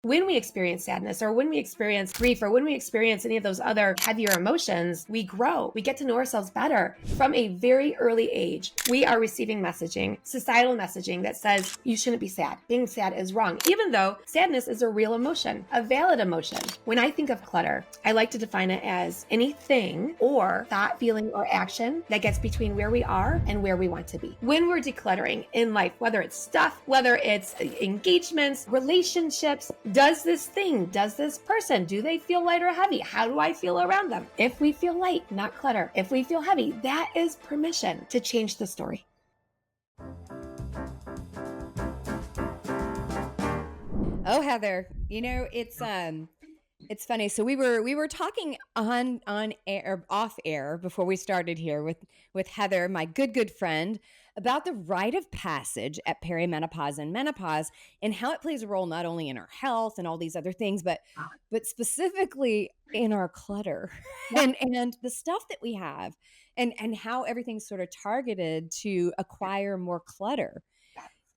When we experience sadness or when we experience grief or when we experience any of those other heavier emotions, we grow. We get to know ourselves better. From a very early age, we are receiving messaging, societal messaging that says you shouldn't be sad. Being sad is wrong, even though sadness is a real emotion, a valid emotion. When I think of clutter, I like to define it as anything or thought, feeling, or action that gets between where we are and where we want to be. When we're decluttering in life, whether it's stuff, whether it's engagements, relationships, does this person, do they feel light or heavy? How do I feel around them? If we feel light, not clutter. If we feel heavy, that is permission to change the story. Oh, Heather, it's funny. So we were talking on air, off air before we started here with Heather, my good friend, about the rite of passage at perimenopause and menopause and how it plays a role not only in our health and all these other things, but specifically in our clutter and the stuff that we have and how everything's sort of targeted to acquire more clutter.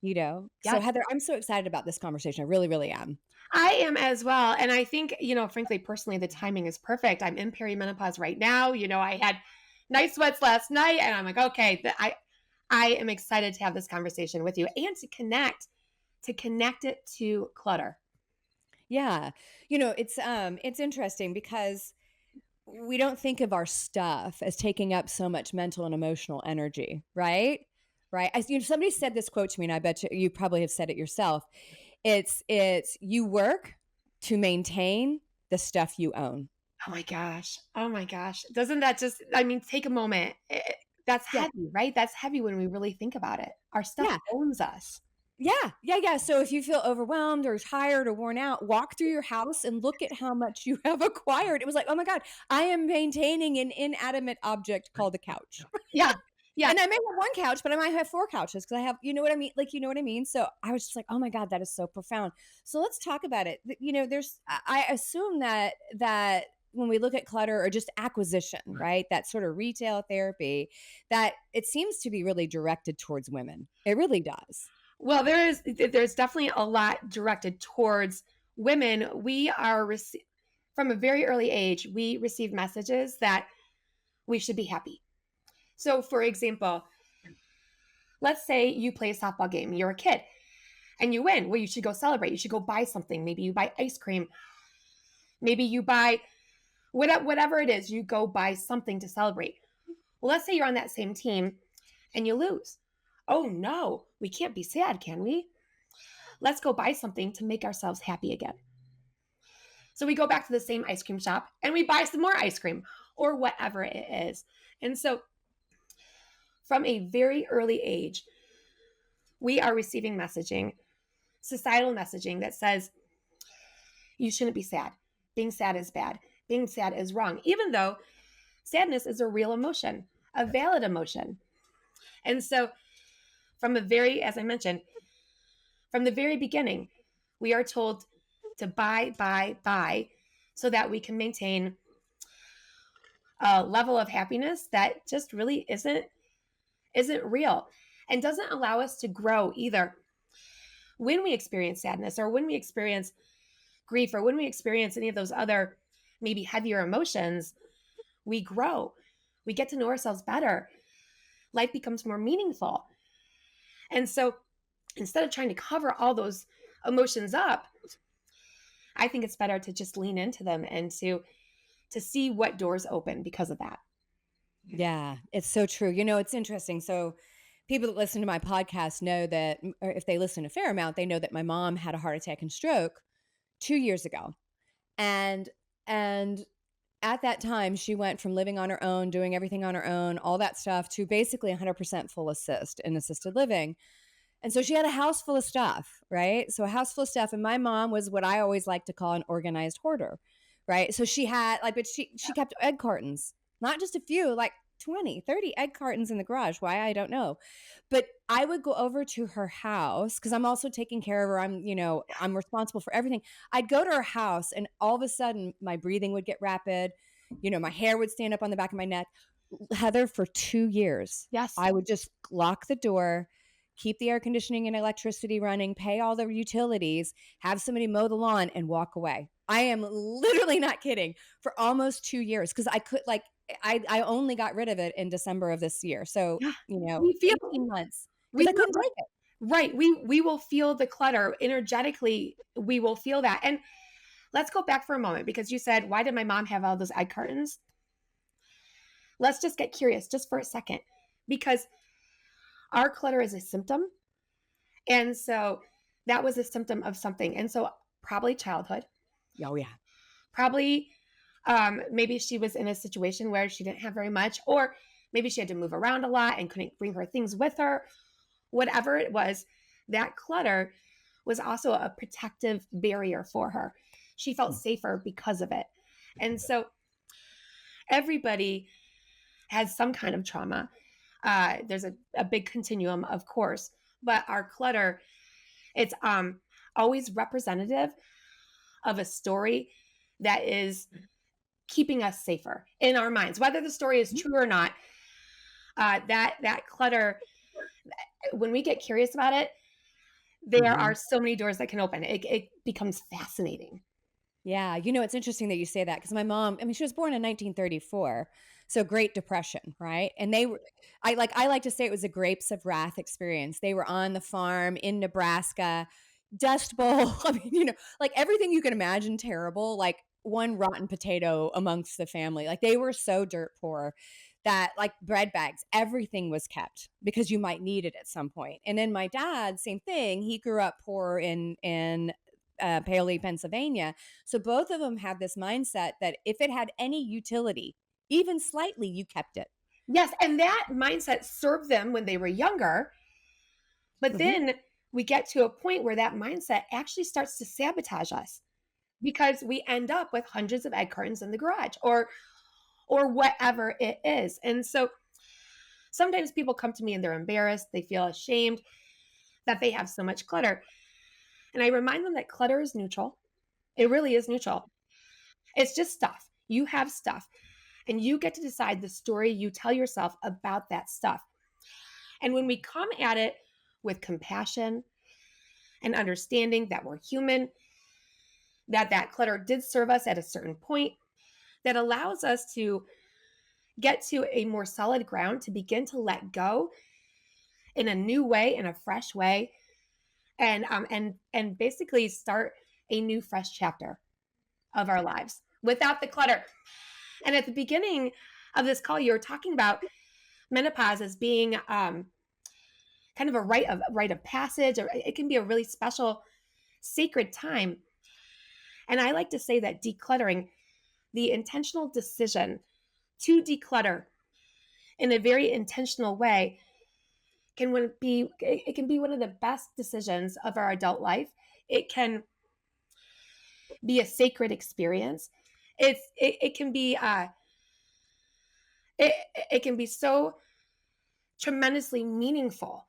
So Yes. Heather, I'm so excited about this conversation. I really, really am. I am as well. And I think, frankly, personally, the timing is perfect. I'm in perimenopause right now. I had night sweats last night and I'm like, okay, I am excited to have this conversation with you and to connect it to clutter. Yeah. It's interesting because we don't think of our stuff as taking up so much mental and emotional energy, right? Right. Somebody said this quote to me, and I bet you probably have said it yourself. It's you work to maintain the stuff you own. Oh my gosh. Doesn't that just, take a moment. That's Yeah. heavy, right? That's heavy when we really think about it. Our stuff Yeah. owns us. Yeah. So if you feel overwhelmed or tired or worn out, walk through your house and look at how much you have acquired. It was like, oh my God, I am maintaining an inanimate object called a couch. Yeah. Yeah. And I may have one couch, but I might have 4 couches because I have, you know what I mean? Like, you know what I mean? So I was just like, oh my God, that is so profound. So let's talk about it. I assume that when we look at clutter or just acquisition, right? That sort of retail therapy, that it seems to be really directed towards women. It really does. Well, there's definitely a lot directed towards women. We are from a very early age, we receive messages that we should be happy. So, for example, let's say you play a softball game, you're a kid, and you win. Well, you should go celebrate. You should go buy something. Maybe you buy ice cream. Maybe you buy whatever it is, you go buy something to celebrate. Well, let's say you're on that same team and you lose. Oh no, we can't be sad, can we? Let's go buy something to make ourselves happy again. So we go back to the same ice cream shop and we buy some more ice cream or whatever it is. And so from a very early age, we are receiving messaging, societal messaging that says you shouldn't be sad. Being sad is bad. Being sad is wrong, even though sadness is a real emotion, a valid emotion. And so as I mentioned, from the very beginning, we are told to buy so that we can maintain a level of happiness that just really isn't real and doesn't allow us to grow either. When we experience sadness or when we experience grief or when we experience any of those other maybe heavier emotions, we grow. We get to know ourselves better. Life becomes more meaningful. And so instead of trying to cover all those emotions up, I think it's better to just lean into them and to see what doors open because of that. Yeah, it's so true. It's interesting. So people that listen to my podcast know that, or if they listen a fair amount, they know that my mom had a heart attack and stroke 2 years ago. And at that time, she went from living on her own, doing everything on her own, all that stuff, to basically 100% full assist in assisted living. And so she had a house full of stuff, right? So a house full of stuff. And my mom was what I always like to call an organized hoarder, right? So she had but she kept egg cartons, not just a few, like 20, 30 egg cartons in the garage. Why? I don't know. But I would go over to her house because I'm also taking care of her. I'm responsible for everything. I'd go to her house and all of a sudden my breathing would get rapid. My hair would stand up on the back of my neck. Heather, for 2 years, Yes. I would just lock the door, keep the air conditioning and electricity running, pay all the utilities, have somebody mow the lawn, and walk away. I am literally not kidding, for almost 2 years, because I could like I only got rid of it in December of this year. So, Yeah. We feel 18 months we because I couldn't will, take it. right. We will feel the clutter energetically. We will feel that. And let's go back for a moment because you said, why did my mom have all those egg cartons? Let's just get curious just for a second because our clutter is a symptom. And so that was a symptom of something. And so probably childhood, Oh yeah. probably maybe she was in a situation where she didn't have very much, or maybe she had to move around a lot and couldn't bring her things with her. Whatever it was, that clutter was also a protective barrier for her. She felt safer because of it. And so everybody has some kind of trauma. There's a big continuum, of course, but our clutter, it's always representative of a story that is keeping us safer in our minds, whether the story is true or not. That clutter, when we get curious about it, there are so many doors that can open. It becomes fascinating. Yeah, it's interesting that you say that because my mom, I mean, she was born in 1934, so Great Depression, right? And they were, I like to say it was a grapes of wrath experience. They were on the farm in Nebraska, Dust Bowl. I mean, like everything you can imagine terrible, like one rotten potato amongst the family. Like they were so dirt poor that like bread bags, everything was kept because you might need it at some point. And then my dad, same thing. He grew up poor in Paoli, Pennsylvania. So both of them have this mindset that if it had any utility, even slightly, you kept it. Yes, and that mindset served them when they were younger. But then we get to a point where that mindset actually starts to sabotage us because we end up with hundreds of egg cartons in the garage or whatever it is. And so sometimes people come to me and they're embarrassed, they feel ashamed that they have so much clutter. And I remind them that clutter is neutral. It really is neutral. It's just stuff. You have stuff, and you get to decide the story you tell yourself about that stuff. And when we come at it with compassion and understanding that we're human, that clutter did serve us at a certain point, that allows us to get to a more solid ground to begin to let go in a new way, in a fresh way, and basically start a new fresh chapter of our lives without the clutter. And at the beginning of this call, you were talking about menopause as being kind of a rite of passage, or it can be a really special, sacred time. And I like to say that decluttering, the intentional decision to declutter in a very intentional way, it can be one of the best decisions of our adult life. It can be a sacred experience. It can be it can be so tremendously meaningful.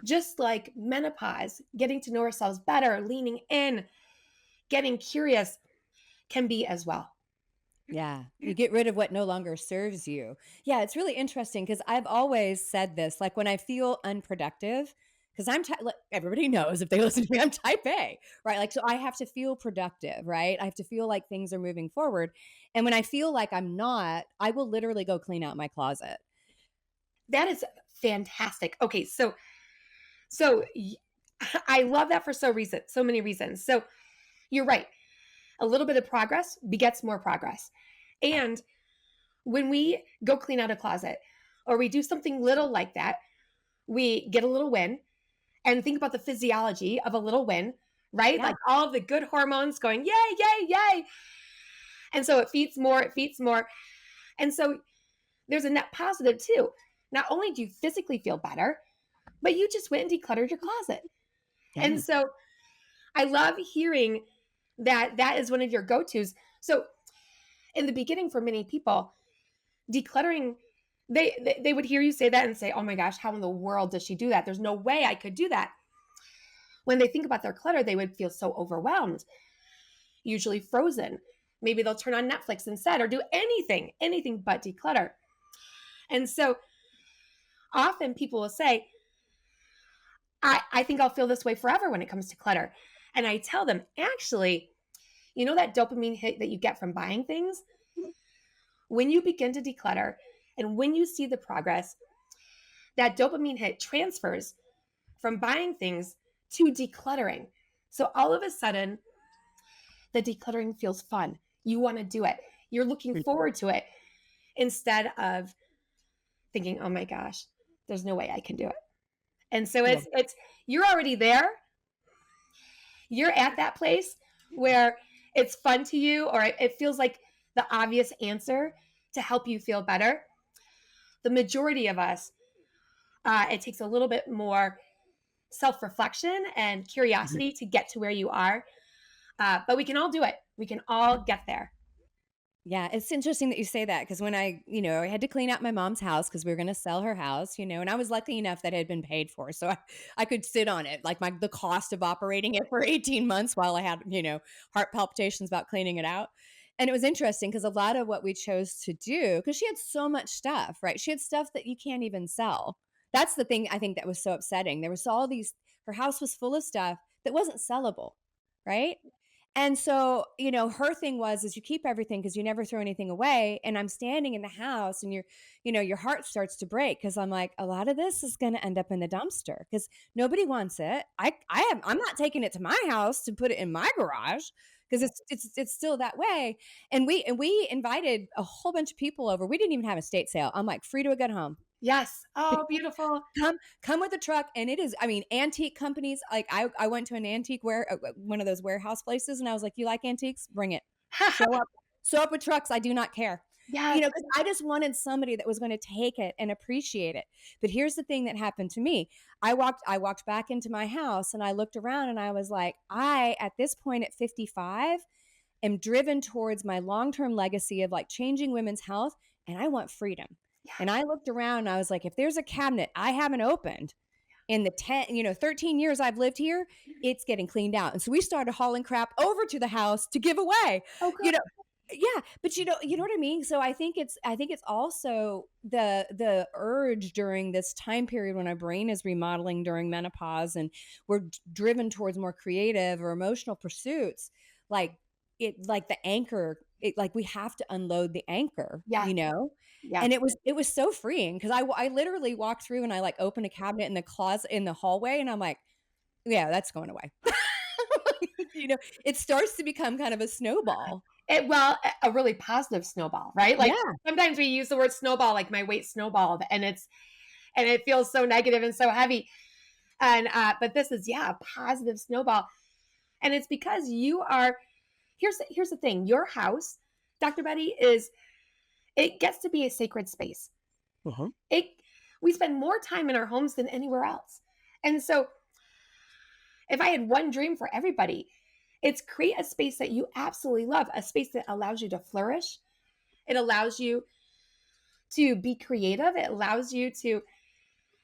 Just like menopause, getting to know ourselves better, leaning in, getting curious can be as well. Yeah, you get rid of what no longer serves you. Yeah, it's really interesting because I've always said this, like when I feel unproductive, because like, everybody knows if they listen to me, I'm type A, right? Like, so I have to feel productive, right? I have to feel like things are moving forward. And when I feel like I'm not, I will literally go clean out my closet. That is fantastic. Okay, so I love that for so many reasons. So you're right. A little bit of progress begets more progress. And when we go clean out a closet or we do something little like that, we get a little win and think about the physiology of a little win, right? Yeah. Like all of the good hormones going, yay, yay, yay. And so it feeds more, it feeds more. And so there's a net positive too. Not only do you physically feel better, but you just went and decluttered your closet. Yeah. And so I love hearing that that is one of your go-tos. So in the beginning for many people, decluttering, they would hear you say that and say, oh my gosh, how in the world does she do that? There's no way I could do that. When they think about their clutter, they would feel so overwhelmed, usually frozen. Maybe they'll turn on Netflix instead or do anything but declutter. And so often people will say, I think I'll feel this way forever when it comes to clutter. And I tell them, actually, you know that dopamine hit that you get from buying things? When you begin to declutter and when you see the progress, that dopamine hit transfers from buying things to decluttering. So all of a sudden, the decluttering feels fun. You want to do it. You're looking forward to it instead of thinking, "Oh my gosh, there's no way I can do it." And so Yeah. it's you're already there. You're at that place where it's fun to you or it feels like the obvious answer to help you feel better. The majority of us, it takes a little bit more self reflection and Mhm. curiosity to get to where you are. But we can all do it. We can all get there. Yeah, it's interesting that you say that because when I had to clean out my mom's house because we were going to sell her house, and I was lucky enough that it had been paid for. So I could sit on it, like the cost of operating it for 18 months while I had heart palpitations about cleaning it out. And it was interesting because a lot of what we chose to do, because she had so much stuff, right? She had stuff that you can't even sell. That's the thing I think that was so upsetting. There was all these, her house was full of stuff that wasn't sellable, right? And so, her thing was is you keep everything because you never throw anything away. And I'm standing in the house and your heart starts to break because I'm like, a lot of this is going to end up in the dumpster because nobody wants it. I'm not taking it to my house to put it in my garage because it's still that way. And we invited a whole bunch of people over. We didn't even have a estate sale. I'm like, free to a good home. Yes. Oh, beautiful. Come with a truck, and it is, I mean, antique companies, like, I went to an antique one of those warehouse places, and I was like, "You like antiques? Bring it. Show up show up with trucks, I do not care." Yes. 'Cause I just wanted somebody that was gonna take it and appreciate it. But here's the thing that happened to me. I walked back into my house, and I looked around, and I was like, "I, at this point at 55, am driven towards my long-term legacy of, like, changing women's health, and I want freedom." And I looked around and I was like, if there's a cabinet I haven't opened in the 13 years I've lived here, it's getting cleaned out. And so we started hauling crap over to the house to give away. Oh, good. You know, yeah, but you know what I mean? So I think it's also the urge during this time period when our brain is remodeling during menopause and we're driven towards more creative or emotional pursuits, like like the anchor, like we have to unload the anchor, Yes. you know? Yes. And it was so freeing because I literally walked through and I like opened a cabinet in the closet in the hallway and I'm like, yeah, that's going away. you know, it starts to become kind of a snowball. Well, a really positive snowball, right? Like Yeah. sometimes we use the word snowball, like my weight snowballed, and it feels so negative and so heavy. And but this is a positive snowball, and it's because you are. Here's the thing: your house, Dr. Betty, it gets to be a sacred space. Uh-huh. It We spend more time in our homes than anywhere else, and so if I had one dream for everybody, it's create a space that you absolutely love, a space that allows you to flourish. It allows you to be creative. It allows you to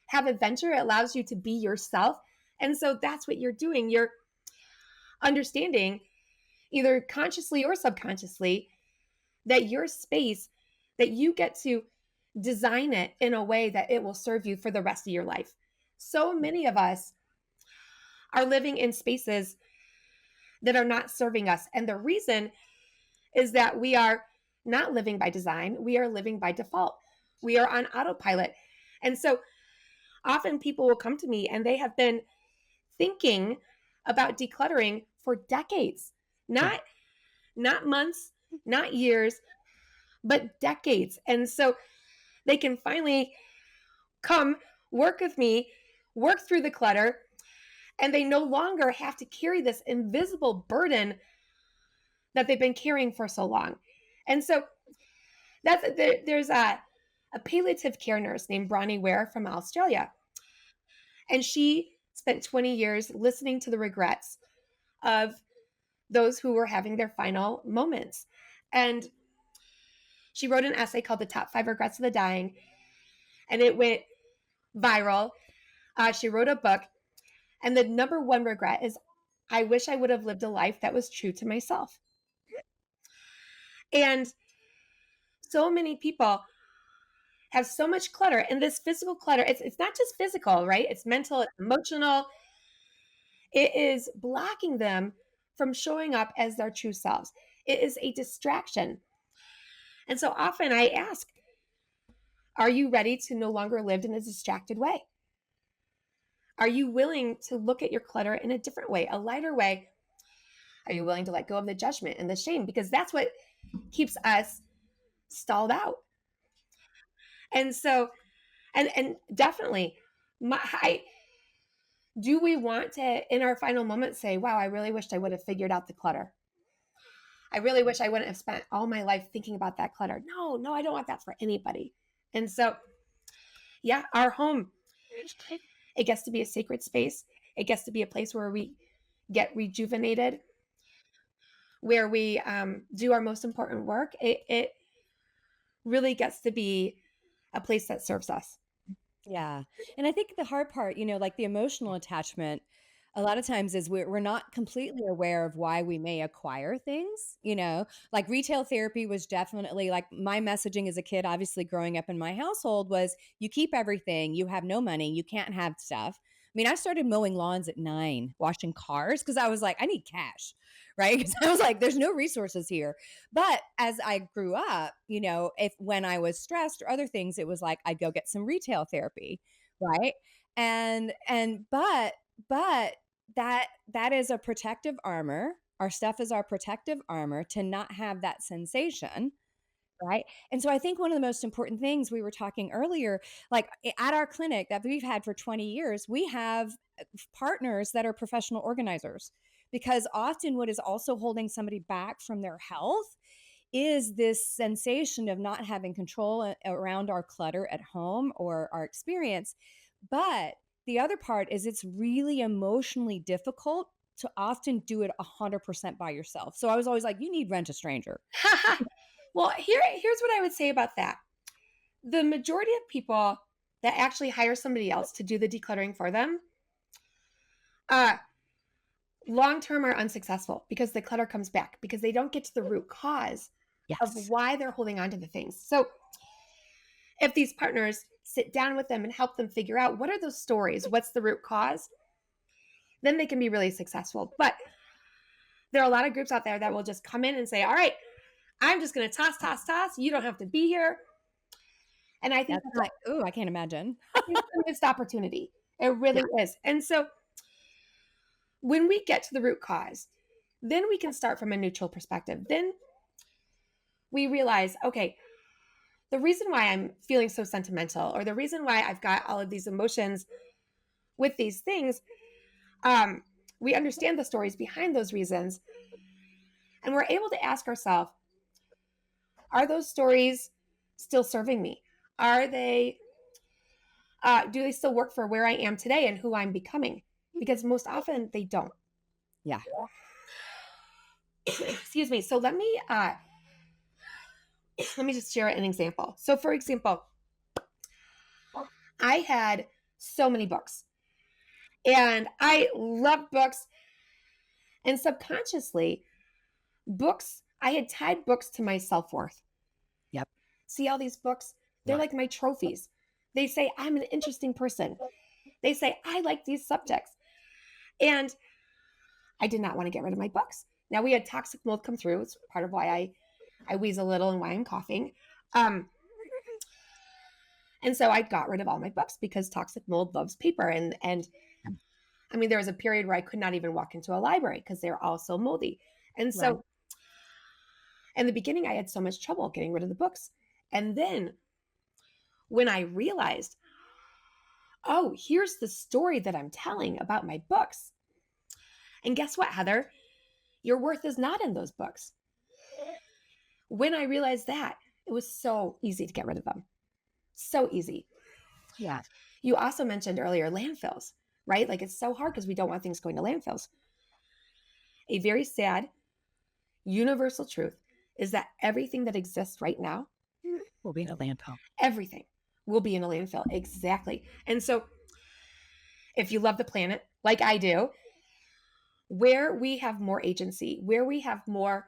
have adventure. It allows you to be yourself. And so that's what you're doing. You're understanding, either consciously or subconsciously, that your space, that you get to design it in a way that it will serve you for the rest of your life. So many of us are living in spaces that are not serving us. And the reason is that we are not living by design, we are living by default. We are on autopilot. And so often people will come to me and they have been thinking about decluttering for decades. Yeah. Not months, not years, but decades. And so they can finally come work with me, work through the clutter, and they no longer have to carry this invisible burden that they've been carrying for so long. And so there's a palliative care nurse named Bronnie Ware from Australia, and she spent 20 years listening to the regrets of those who were having their final moments. And she wrote an essay called The Top 5 Regrets of the Dying, and it went viral. She wrote a book, and the number one regret is I wish I would have lived a life that was true to myself. And so many people have so much clutter, and this physical clutter, it's not just physical, right? It's mental, it's emotional. It is blocking them from showing up as their true selves. It is a distraction. And so often I ask, are you ready to no longer live in a distracted way? Are you willing to look at your clutter in a different way, a lighter way? Are you willing to let go of the judgment and the shame? Because that's what keeps us stalled out. And so, and definitely, do we want to, in our final moments, say, wow, I really wished I would have figured out the clutter. I really wish I wouldn't have spent all my life thinking about that clutter. No, no, I don't want that for anybody. And so, yeah, our home, it gets to be a sacred space. It gets to be a place where we get rejuvenated, where we do our most important work. It really gets to be a place that serves us. Yeah. And I think the hard part, like the emotional attachment, a lot of times is we're not completely aware of why we may acquire things, like retail therapy was definitely like my messaging as a kid, obviously growing up in my household was you keep everything, you have no money, you can't have stuff. I mean, I started mowing lawns at 9, washing cars because I was like, I need cash, right? Because I was like, there's no resources here. But as I grew up, if when I was stressed or other things, it was like I'd go get some retail therapy, right? But that is a protective armor. Our stuff is our protective armor to not have that sensation, right? And so I think one of the most important things we were talking earlier, like at our clinic that we've had for 20 years, we have partners that are professional organizers because often what is also holding somebody back from their health is this sensation of not having control around our clutter at home or our experience. But the other part is it's really emotionally difficult to often do it 100% by yourself. So I was always like, you need rent a stranger. Well, here's what I would say about that. The majority of people that actually hire somebody else to do the decluttering for them, long term are unsuccessful because the clutter comes back because they don't get to the root cause of why they're holding on to the things. So if these partners sit down with them and help them figure out what are those stories, what's the root cause, then they can be really successful. But there are a lot of groups out there that will just come in and say, all right, I'm just going to toss. You don't have to be here. And I think that's like, oh, I can't imagine. it's a missed opportunity. It really is. And so when we get to the root cause, then we can start from a neutral perspective. Then we realize, okay, the reason why I'm feeling so sentimental or the reason why I've got all of these emotions with these things, we understand the stories behind those reasons. And we're able to ask ourselves, are those stories still serving me? Are they, do they still work for where I am today and who I'm becoming? Because most often they don't. Yeah. Excuse me. So let me just share an example. So for example, I had so many books and I love books, and subconsciously I had tied books to my self-worth. Yep. See all these books? They're like my trophies. They say I'm an interesting person. They say I like these subjects. And I did not want to get rid of my books. Now we had toxic mold come through. It's part of why I wheeze a little and why I'm coughing. And so I got rid of all my books because toxic mold loves paper. And I mean, there was a period where I could not even walk into a library because they're all so moldy. And so in the beginning, I had so much trouble getting rid of the books. And then when I realized, oh, here's the story that I'm telling about my books. And guess what, Heather? Your worth is not in those books. When I realized that, it was so easy to get rid of them. So easy. Yeah. You also mentioned earlier landfills, right? Like it's so hard because we don't want things going to landfills. A very sad universal truth is that everything that exists right now will be in a landfill. Everything will be in a landfill. Exactly. And so if you love the planet like I do, where we have more agency, where we have more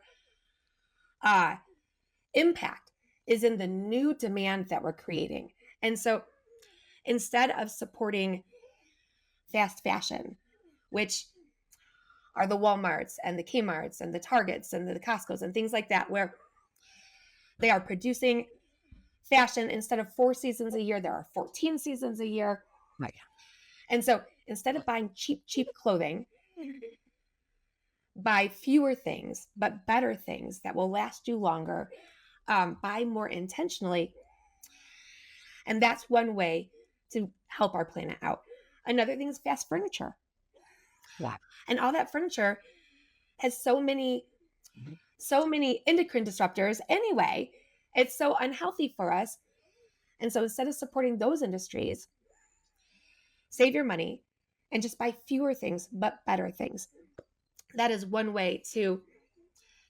impact is in the new demand that we're creating. And so instead of supporting fast fashion, which are the Walmarts and the Kmarts and the Targets and the Costcos and things like that, where they are producing fashion instead of 4 seasons a year, there are 14 seasons a year. Right. And so instead of buying cheap clothing, buy fewer things, but better things that will last you longer. Buy more intentionally. And that's one way to help our planet out. Another thing is fast furniture. Yeah. And all that furniture has so many endocrine disruptors anyway. It's so unhealthy for us. And so instead of supporting those industries, save your money and just buy fewer things, but better things. That is one way to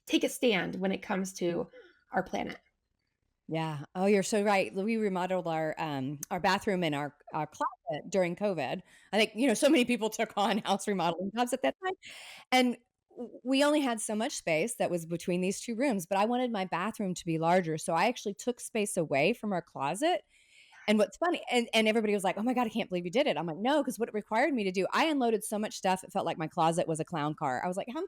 take a stand when it comes to our planet. Yeah. Oh, you're so right. We remodeled our bathroom and our closet during COVID. I think, so many people took on house remodeling jobs at that time. And we only had so much space that was between these two rooms, but I wanted my bathroom to be larger. So I actually took space away from our closet. And what's funny, and everybody was like, "Oh my God, I can't believe you did it." I'm like, "No, because what it required me to do, I unloaded so much stuff, it felt like my closet was a clown car." I was like, how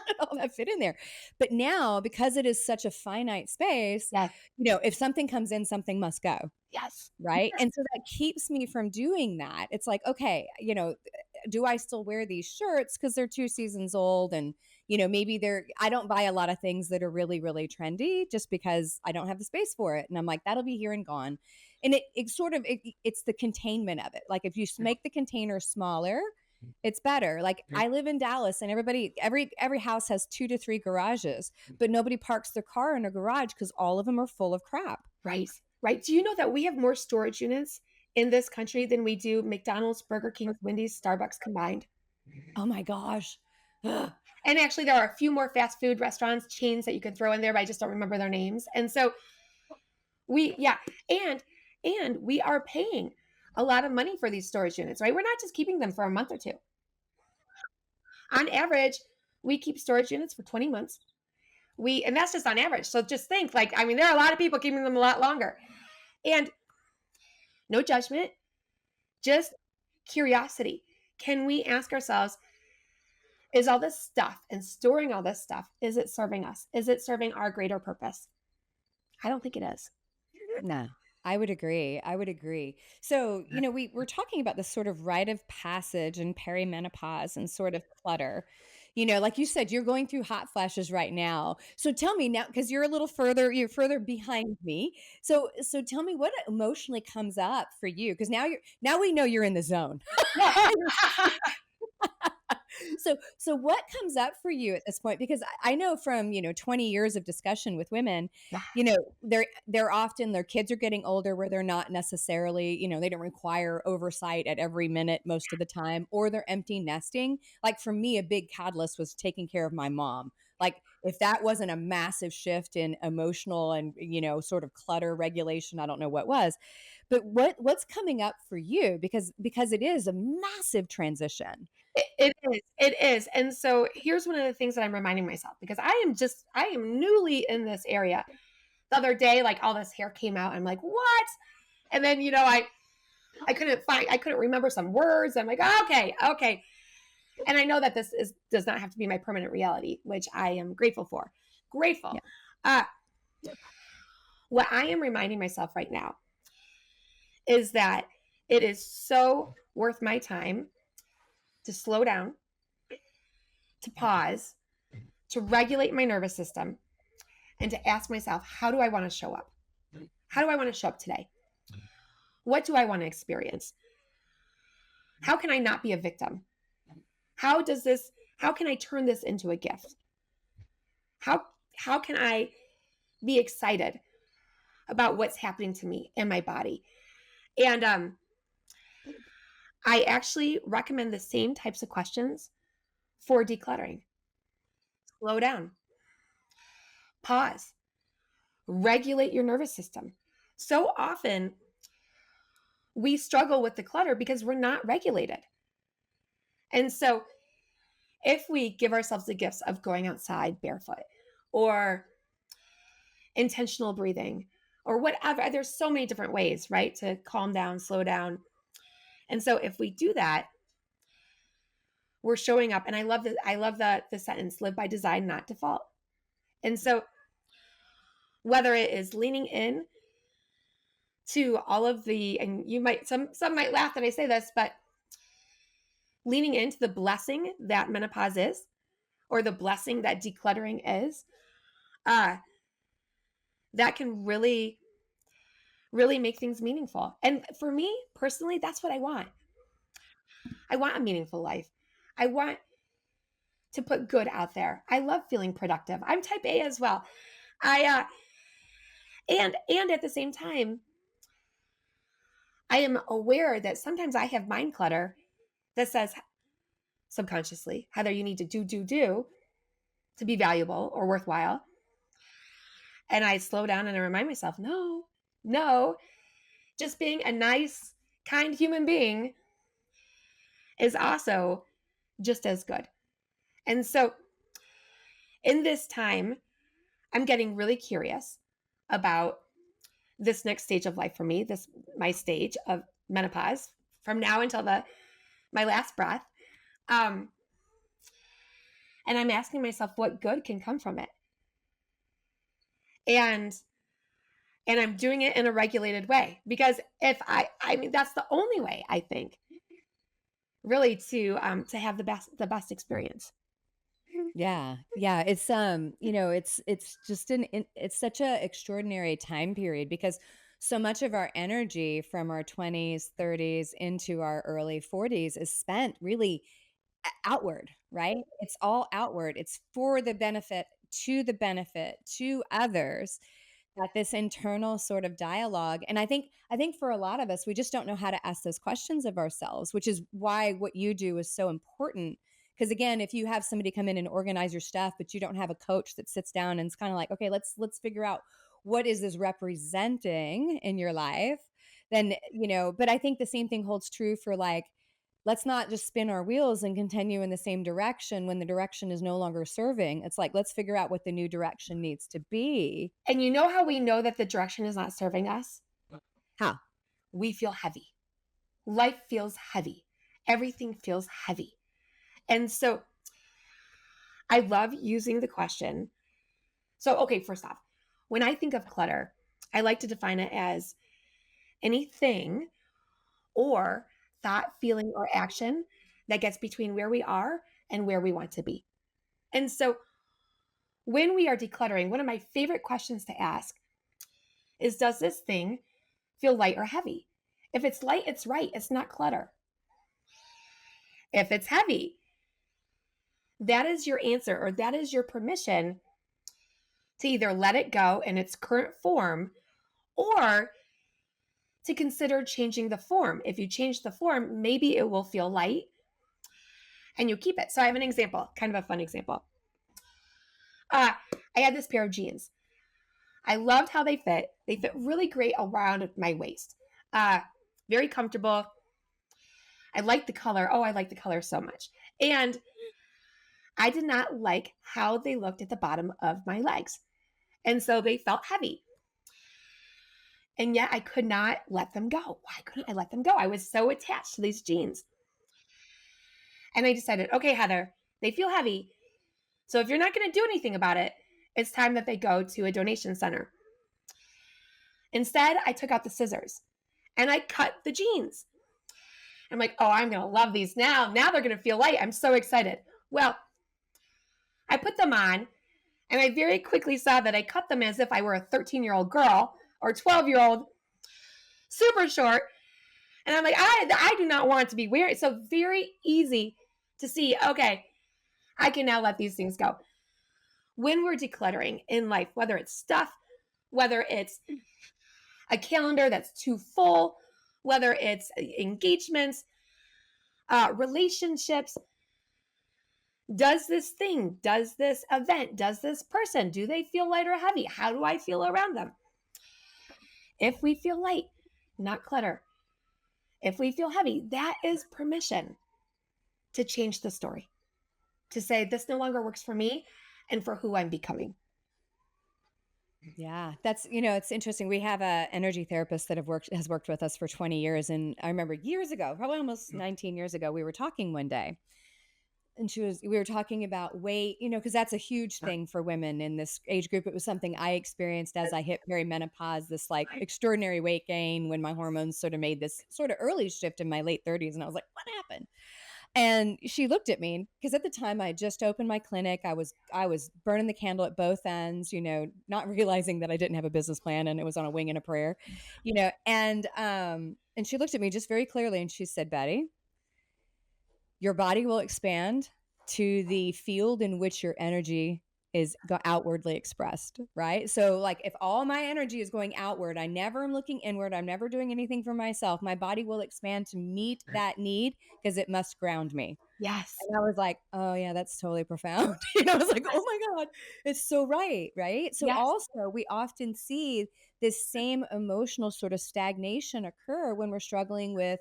did all that fit in there? But now, because it is such a finite space, Yes. if something comes in, something must go. Yes. Right. And so that keeps me from doing that. It's like, okay, do I still wear these shirts because they're 2 seasons old? And, maybe I don't buy a lot of things that are really, really trendy just because I don't have the space for it. And I'm like, that'll be here and gone. And it's the containment of it. Like if you make the container smaller, it's better. Like I live in Dallas and every house has 2 to 3 garages, but nobody parks their car in a garage because all of them are full of crap. Right. Right. Do you know that we have more storage units in this country than we do McDonald's, Burger King, Wendy's, Starbucks combined? Oh my gosh. And actually, there are a few more fast food restaurants, chains that you can throw in there, but I just don't remember their names. And so and we are paying a lot of money for these storage units, right? We're not just keeping them for a month or two. On average, we keep storage units for 20 months. And that's just on average. So just think, there are a lot of people keeping them a lot longer. And no judgment, just curiosity. Can we ask ourselves, is all this stuff and storing all this stuff, is it serving us? Is it serving our greater purpose? I don't think it is. No, I would agree. I would agree. So, we're talking about this sort of rite of passage and perimenopause and sort of clutter. Like you said, you're going through hot flashes right now. So tell me now, because you're further behind me. So tell me what emotionally comes up for you, because now we know you're in the zone. So what comes up for you at this point? Because I know from 20 years of discussion with women, they're often, their kids are getting older where they're not necessarily, they don't require oversight at every minute most of the time, or they're empty nesting. Like for me, a big catalyst was taking care of my mom. Like if that wasn't a massive shift in emotional and sort of clutter regulation, I don't know what was. But what's coming up for you, because it is a massive transition. It is. And so here's one of the things that I'm reminding myself, because I am newly in this area. The other day, like all this hair came out. I'm like, what? And then, I couldn't remember some words. I'm like, okay. And I know that does not have to be my permanent reality, which I am grateful for. Grateful. Yeah. What I am reminding myself right now is that it is so worth my time to slow down, to pause, to regulate my nervous system, and to ask myself, how do I want to show up? How do I want to show up today? What do I want to experience? How can I not be a victim? How can I turn this into a gift? How can I be excited about what's happening to me and my body? And I actually recommend the same types of questions for decluttering. Slow down, pause, regulate your nervous system. So often we struggle with the clutter because we're not regulated. And so if we give ourselves the gifts of going outside barefoot, or intentional breathing, or whatever. There's so many different ways, right, to calm down, slow down. And so if we do that, we're showing up. And I love the sentence, live by design, not default. And so whether it is leaning in to all of the, and you might, some might laugh that I say this, but leaning into the blessing that menopause is, or the blessing that decluttering is, that can really, really make things meaningful. And for me personally, that's what I want. I want a meaningful life. I want to put good out there. I love feeling productive. I'm type A as well. And at the same time, I am aware that sometimes I have mind clutter that says subconsciously, Heather, you need to do to be valuable or worthwhile. And I slow down and I remind myself, no, just being a nice, kind human being is also just as good. And so in this time, I'm getting really curious about this next stage of life for me, my stage of menopause from now until my last breath. And I'm asking myself what good can come from it. And I'm doing it in a regulated way, because if I mean, that's the only way, I think, really to have the best experience. Yeah. Yeah. It's, it's just it's such a extraordinary time period, because so much of our energy from our 20s, 30s into our early 40s is spent really outward, right? It's all outward. It's for the benefit to others, that this internal sort of dialogue. And I think for a lot of us, we just don't know how to ask those questions of ourselves, which is why what you do is so important. Because again, if you have somebody come in and organize your stuff, but you don't have a coach that sits down and it's kind of like, okay, let's figure out what is this representing in your life, then, but I think the same thing holds true for, like, let's not just spin our wheels and continue in the same direction when the direction is no longer serving. It's like, let's figure out what the new direction needs to be. And you know how we know that the direction is not serving us? How? We feel heavy. Life feels heavy. Everything feels heavy. And so I love using the question. So, okay, first off, when I think of clutter, I like to define it as anything or thought, feeling, or action that gets between where we are and where we want to be. And so when we are decluttering, one of my favorite questions to ask is, does this thing feel light or heavy? If it's light, it's right. It's not clutter. If it's heavy, that is your answer, or that is your permission to either let it go in its current form, or to consider changing the form. If you change the form, maybe it will feel light and you keep it. So I have an example, kind of a fun example. I had this pair of jeans. I loved how they fit. They fit really great around my waist. Very comfortable. I like the color. Oh, I like the color so much. And I did not like how they looked at the bottom of my legs. And so they felt heavy. And yet I could not let them go. Why couldn't I let them go? I was so attached to these jeans. And I decided, okay, Heather, they feel heavy. So if you're not going to do anything about it, it's time that they go to a donation center. Instead, I took out the scissors and I cut the jeans. I'm like, oh, I'm going to love these now. Now they're going to feel light. I'm so excited. Well, I put them on and I very quickly saw that I cut them as if I were a 13-year-old girl or 12-year-old, super short. And I'm like, I do not want to be wearing. So very easy to see, okay, I can now let these things go. When we're decluttering in life, whether it's stuff, whether it's a calendar that's too full, whether it's engagements, relationships, does this thing, does this event, does this person, do they feel light or heavy? How do I feel around them? If we feel light, not clutter. If we feel heavy, that is permission to change the story, to say this no longer works for me and for who I'm becoming. Yeah, that's it's interesting. We have a energy therapist that has worked with us for 20 years, and I remember years ago, probably almost 19 years ago, we were talking one day, and we were talking about weight, because that's a huge thing for women in this age group. It was something I experienced as I hit perimenopause, this like extraordinary weight gain when my hormones sort of made this sort of early shift in my late 30s, and I was like, what happened? And she looked at me because at the time I had just opened my clinic. I was burning the candle at both ends, not realizing that I didn't have a business plan and it was on a wing and a prayer, and she looked at me just very clearly and she said, "Betty, your body will expand to the field in which your energy is outwardly expressed," right? So like if all my energy is going outward, I never am looking inward, I'm never doing anything for myself, my body will expand to meet that need because it must ground me. Yes. And I was like, "Oh, yeah, that's totally profound." I was like, "Oh Yes. my god, it's so right," right? So Yes. also, we often see this same emotional sort of stagnation occur when we're struggling with,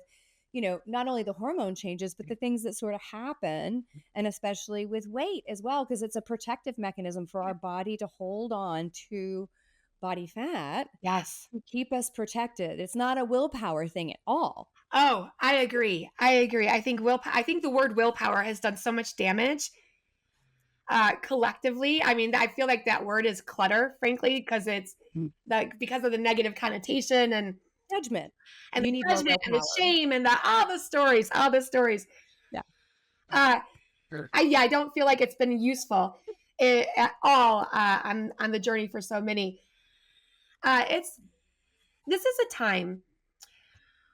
not only the hormone changes, but the things that sort of happen, and especially with weight as well, because it's a protective mechanism for our body to hold on to body fat Yes. to keep us protected. It's not a willpower thing at all. Oh, I agree. I agree. I think the word willpower has done so much damage collectively. I mean, I feel like that word is clutter, frankly, because it's Mm. like because of the negative connotation Judgment. and You the need more judgment and the willpower. shame and the all the stories. Yeah. Uh, I don't feel like it's been useful at all on the journey for so many. It's This is a time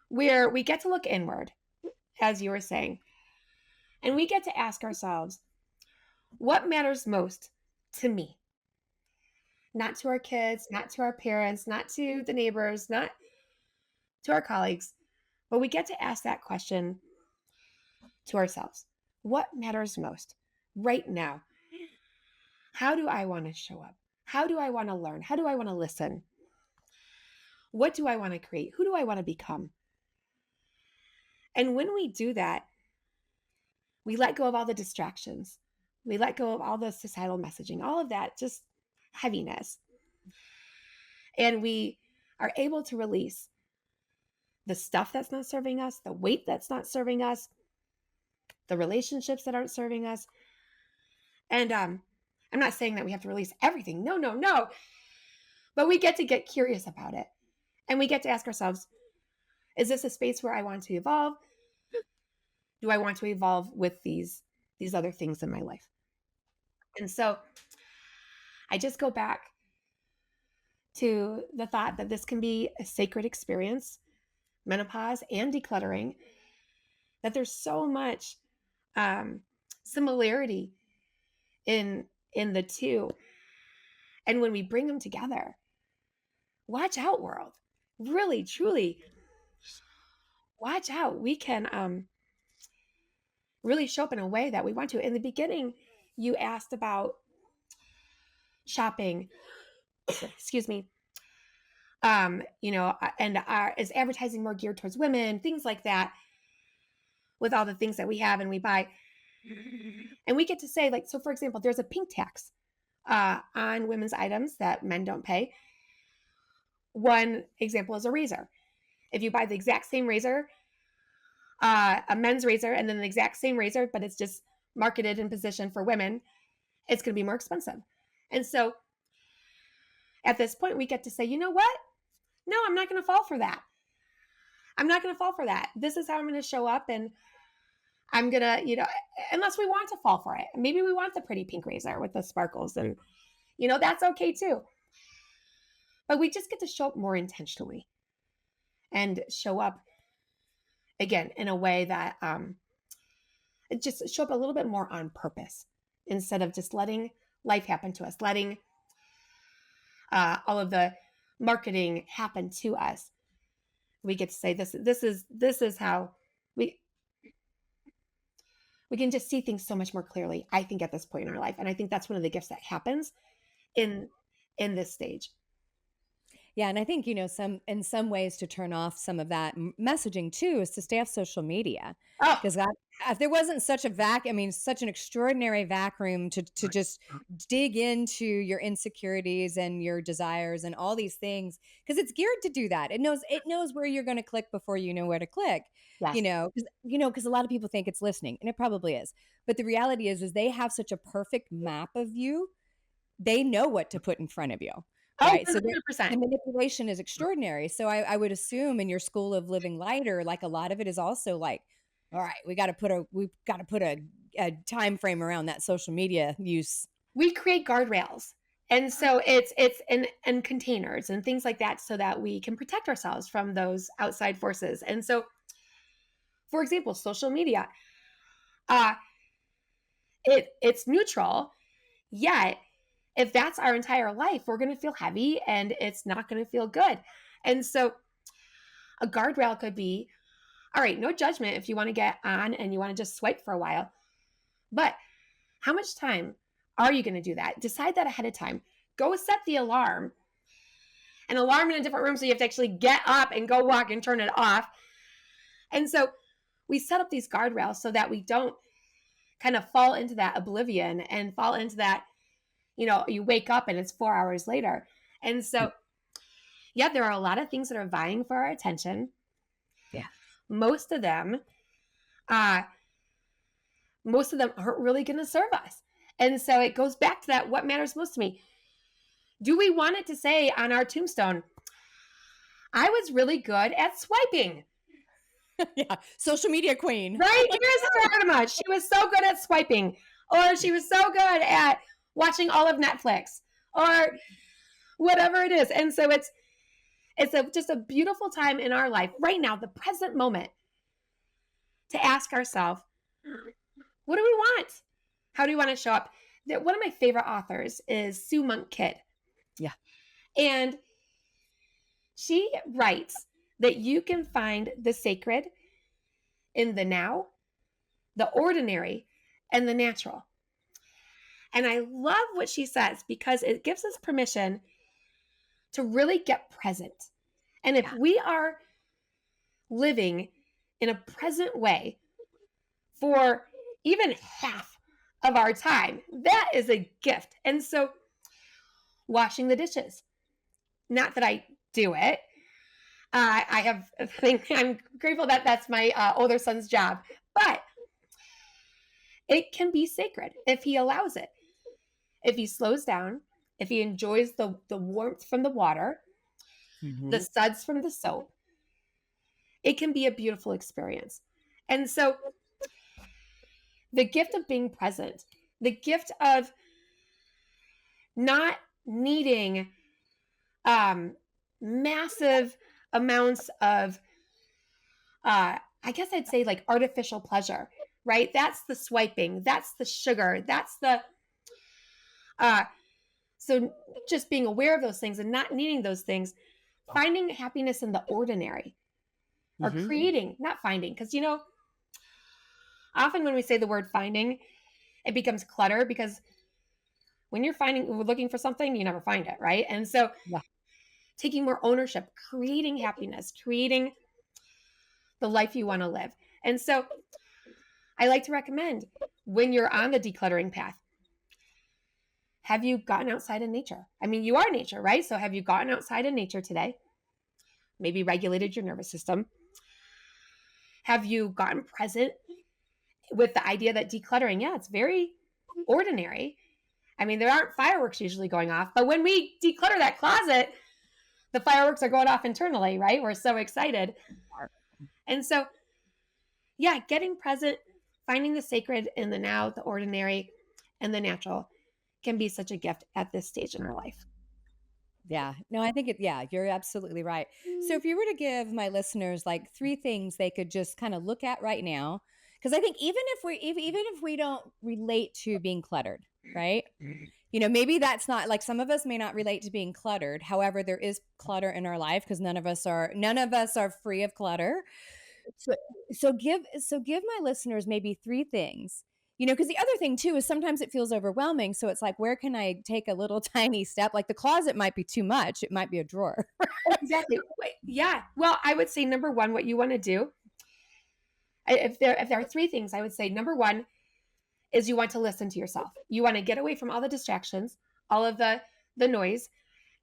where we get to look inward, as you were saying, and we get to ask ourselves, what matters most to me? Not to our kids, not to our parents, not to the neighbors, not to our colleagues, but we get to ask that question to ourselves. What matters most right now? How do I want to show up? How do I want to learn? How do I want to listen? What do I want to create? Who do I want to become? And when we do that, we let go of all the distractions. We let go of all the societal messaging, all of that, just heaviness. And we are able to release the stuff that's not serving us, the weight that's not serving us, the relationships that aren't serving us. And I'm not saying that we have to release everything. No, no, no. But we get to get curious about it. And we get to ask ourselves, is this a space where I want to evolve? Do I want to evolve with these other things in my life? And so I just go back to the thought that this can be a sacred experience, menopause and decluttering, that there's so much um, similarity in the two. And when we bring them together, watch out, world. Really, truly, watch out. We can really show up in a way that we want to. In the beginning, you asked about shopping, excuse me, and is advertising more geared towards women, things like that, with all the things that we have and we buy. And we get to say, like, so for example, there's a pink tax on women's items that men don't pay. One example is a razor. If you buy the exact same razor, a men's razor, and then the exact same razor, but it's just marketed and positioned for women, it's going to be more expensive. And so at this point, we get to say, you know what? No, I'm not going to fall for that. I'm not going to fall for that. This is how I'm going to show up. And I'm going to, unless we want to fall for it. Maybe we want the pretty pink razor with the sparkles. And, that's okay too. But we just get to show up more intentionally and show up again in a way that just show up a little bit more on purpose instead of just letting life happen to us, letting all of the marketing happen to us. We get to say this is how we can just see things so much more clearly, I think, at this point in our life. And I think that's one of the gifts that happens in this stage. Yeah, and I think, in some ways to turn off some of that messaging too is to stay off social media. Oh, Because if there wasn't such a such an extraordinary vacuum to just dig into your insecurities and your desires and all these things, because it's geared to do that. It knows where you're going to click before you know where to click. yes. Because a lot of people think it's listening, and it probably is. But the reality is they have such a perfect map of you. They know what to put in front of you, Oh, right? So the 100%. manipulation is extraordinary. So I would assume in your school of living lighter, like a lot of it is also like, all right, we got to put a time frame around that social media use. We create guardrails. And so it's in containers and things like that so that we can protect ourselves from those outside forces. And so, for example, social media, uh, it's neutral, yet if that's our entire life, we're going to feel heavy and it's not going to feel good. And so a guardrail could be, all right, no judgment if you want to get on and you want to just swipe for a while, but how much time are you going to do that? Decide that ahead of time. Go set the alarm, an alarm in a different room so you have to actually get up and go walk and turn it off. And so we set up these guardrails so that we don't kind of fall into that oblivion and fall into that, you wake up and it's 4 hours later. And so, yeah, there are a lot of things that are vying for our attention. Yeah. Most of them, uh, aren't really going to serve us. And so it goes back to that, what matters most to me? Do we want it to say on our tombstone, I was really good at swiping? Yeah. Social media queen. Right? Here's Heather Aardema. She was so good at swiping, or she was so good at watching all of Netflix, or whatever it is. And so just a beautiful time in our life right now, the present moment, to ask ourselves, what do we want? How do we want to show up? One of my favorite authors is Sue Monk Kidd. Yeah. And she writes that you can find the sacred in the now, the ordinary, and the natural. And I love what she says because it gives us permission to really get present. And if we are living in a present way for even half of our time, that is a gift. And so, washing the dishes, not that I do it. I'm grateful that that's my older son's job, but it can be sacred if he allows it. If he slows down, if he enjoys the warmth from the water, the suds from the soap, it can be a beautiful experience. And so the gift of being present, the gift of not needing massive amounts of, I guess I'd say like artificial pleasure, right? That's the swiping, that's the sugar, that's the, so just being aware of those things and not needing those things, finding happiness in the ordinary, or creating, not finding, because often when we say the word finding, it becomes clutter, because when you're looking for something, you never find it, right? And so taking more ownership, creating happiness, creating the life you want to live. And so I like to recommend, when you're on the decluttering path, have you gotten outside in nature? I mean, you are nature, right? So have you gotten outside in nature today? Maybe regulated your nervous system. Have you gotten present with the idea that decluttering, it's very ordinary. I mean, there aren't fireworks usually going off, but when we declutter that closet, the fireworks are going off internally, right? We're so excited. And so, getting present, finding the sacred in the now, the ordinary, and the natural can be such a gift at this stage in our life. Yeah. No, I think you're absolutely right. So if you were to give my listeners like 3 things they could just kind of look at right now, because I think even if we don't relate to being cluttered, right? Maybe that's not like, some of us may not relate to being cluttered. However, there is clutter in our life because none of us are free of clutter. So give my listeners maybe 3 things Because the other thing too is sometimes it feels overwhelming. So it's like, where can I take a little tiny step? Like the closet might be too much. It might be a drawer. Exactly. Yeah. Well, I would say number one, what you want to do, if there are three things, I would say number one is you want to listen to yourself. You want to get away from all the distractions, all of the noise,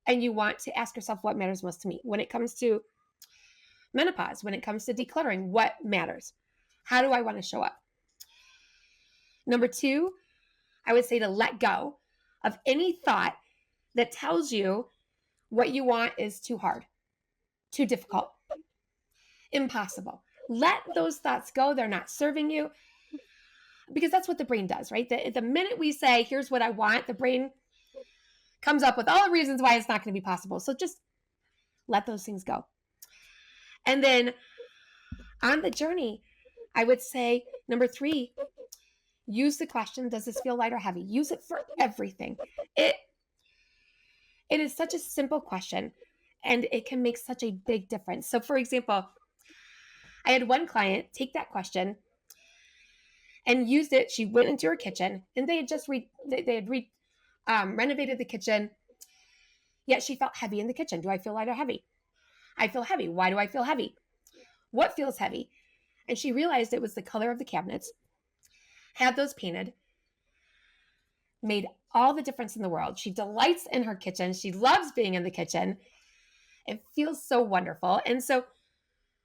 and you want to ask yourself what matters most to me when it comes to menopause, when it comes to decluttering, what matters? How do I want to show up? Number two, I would say to let go of any thought that tells you what you want is too hard, too difficult, impossible. Let those thoughts go. They're not serving you, because that's what the brain does, right? The minute we say, here's what I want, the brain comes up with all the reasons why it's not going to be possible. So just let those things go. And then on the journey, I would say number three, use the question, does this feel light or heavy? Use it for everything. It is such a simple question, and it can make such a big difference. So for example, I had one client take that question and used it. She went into her kitchen, and they had just renovated the kitchen, yet she felt heavy in the kitchen. Do I feel light or heavy? I feel heavy. Why do I feel heavy? What feels heavy? And she realized it was the color of the cabinets, had those painted, made all the difference in the world. She delights in her kitchen. She loves being in the kitchen. It feels so wonderful. And so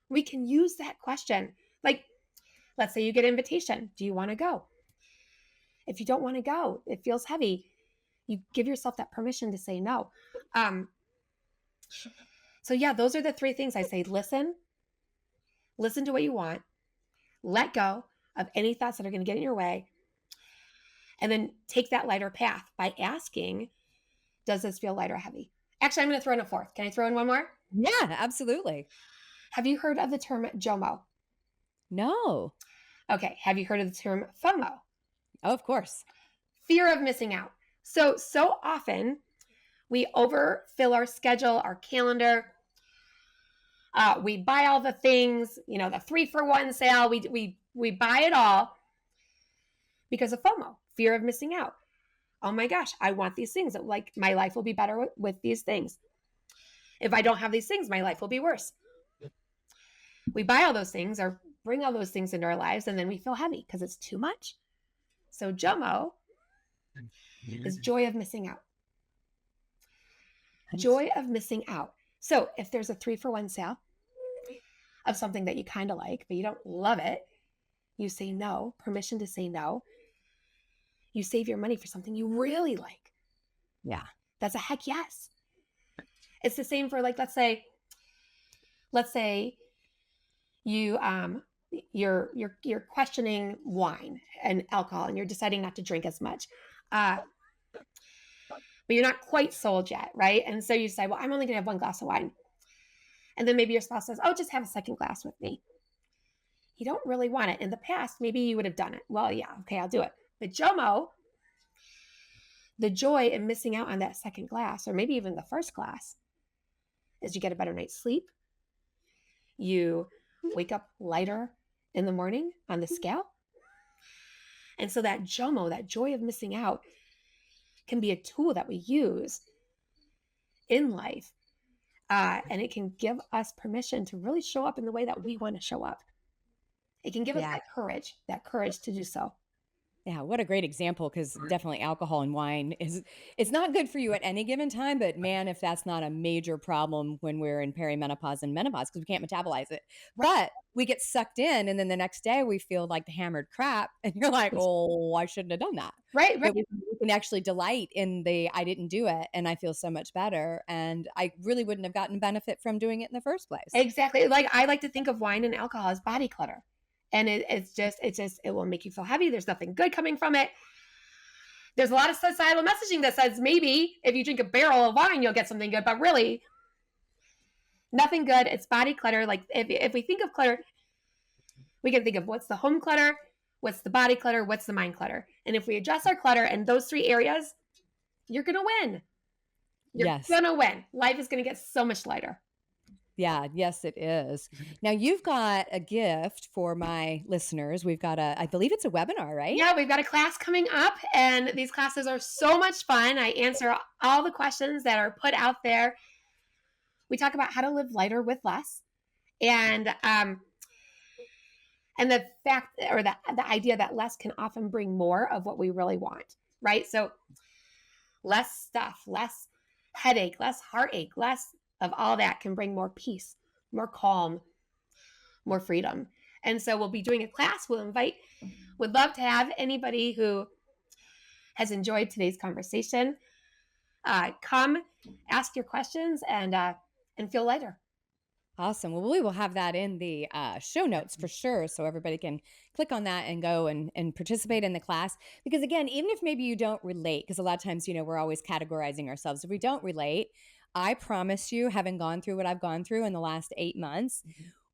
we can use that question. Like, let's say you get an invitation. Do you want to go? If you don't want to go, it feels heavy, you give yourself that permission to say no. So yeah, those are the three things I say. Listen to what you want, let go of any thoughts that are going to get in your way, and then take that lighter path by asking, does this feel light or heavy? Actually, I'm going to throw in a fourth. Can I throw in one more? Yeah, absolutely. Have you heard of the term JOMO? No. Okay. Have you heard of the term FOMO? Oh, of course. Fear of missing out. So often we overfill our schedule, our calendar. We buy all the things, the 3-for-1 sale. We buy it all because of FOMO, fear of missing out. Oh my gosh, I want these things. Like my life will be better with these things. If I don't have these things, my life will be worse. We buy all those things or bring all those things into our lives, and then we feel heavy because it's too much. So JOMO is joy of missing out. Joy of missing out. So if there's a 3-for-1 sale of something that you kind of like, but you don't love it, you say no, permission to say no. You save your money for something you really like. Yeah. That's a heck yes. It's the same for, like, let's say you you're questioning wine and alcohol, and you're deciding not to drink as much. But you're not quite sold yet, right? And so you say, well, I'm only going to have one glass of wine. And then maybe your spouse says, oh, just have a second glass with me. You don't really want it. In the past, maybe you would have done it. Well, yeah, okay, I'll do it. But JOMO, the joy in missing out on that second glass, or maybe even the first glass, is you get a better night's sleep. You wake up lighter in the morning on the scale. And so that JOMO, that joy of missing out, can be a tool that we use in life. And it can give us permission to really show up in the way that we want to show up. It can give us that courage to do so. Yeah, what a great example, because definitely alcohol and wine it's not good for you at any given time, but man, if that's not a major problem when we're in perimenopause and menopause, because we can't metabolize it. But we get sucked in, and then the next day we feel like the hammered crap, and you're like, oh, I shouldn't have done that. Right. But we can actually delight in I didn't do it, and I feel so much better, and I really wouldn't have gotten benefit from doing it in the first place. Exactly. Like, I like to think of wine and alcohol as body clutter. And it will make you feel heavy. There's nothing good coming from it. There's a lot of societal messaging that says maybe if you drink a barrel of wine, you'll get something good, but really nothing good. It's body clutter. Like, if we think of clutter, we can think of what's the home clutter, what's the body clutter, what's the mind clutter. And if we address our clutter in those three areas, you're going to win. You're going to win. Life is going to get so much lighter. Yeah, yes, it is. Now you've got a gift for my listeners. We've got I believe it's a webinar, right? Yeah, we've got a class coming up, and these classes are so much fun. I answer all the questions that are put out there. We talk about how to live lighter with less, and the fact or the idea that less can often bring more of what we really want, right? So less stuff, less headache, less heartache, less of all that can bring more peace, more calm, more freedom. And so we'll be doing a class. Would love to have anybody who has enjoyed today's conversation come, ask your questions, and feel lighter. Awesome. Well, we will have that in the show notes for sure. So everybody can click on that and go and participate in the class. Because again, even if maybe you don't relate, because a lot of times, we're always categorizing ourselves. If we don't relate, I promise you, having gone through what I've gone through in the last 8 months,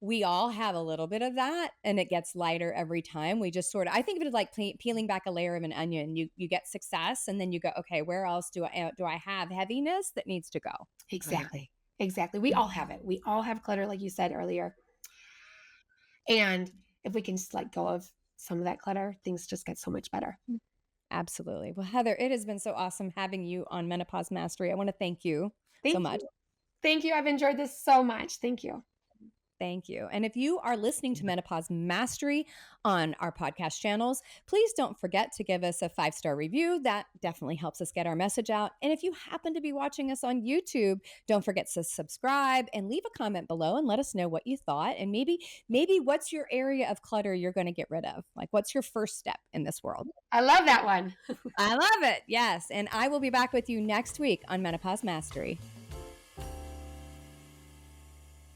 we all have a little bit of that, and it gets lighter every time. We just I think of it like peeling back a layer of an onion. You get success, and then you go, okay, where else do I have heaviness that needs to go? Exactly. Exactly. We all have it. We all have clutter, like you said earlier. And if we can just let go of some of that clutter, things just get so much better. Absolutely. Well, Heather, it has been so awesome having you on Menopause Mastery. I want to thank you so Thank much. you. Thank you. I've enjoyed this so much. Thank you. Thank you. And if you are listening to Menopause Mastery on our podcast channels, please don't forget to give us a 5-star review. That definitely helps us get our message out. And if you happen to be watching us on YouTube, don't forget to subscribe and leave a comment below and let us know what you thought. And maybe what's your area of clutter you're going to get rid of? Like, what's your first step in this world? I love that one. I love it. Yes. And I will be back with you next week on Menopause Mastery.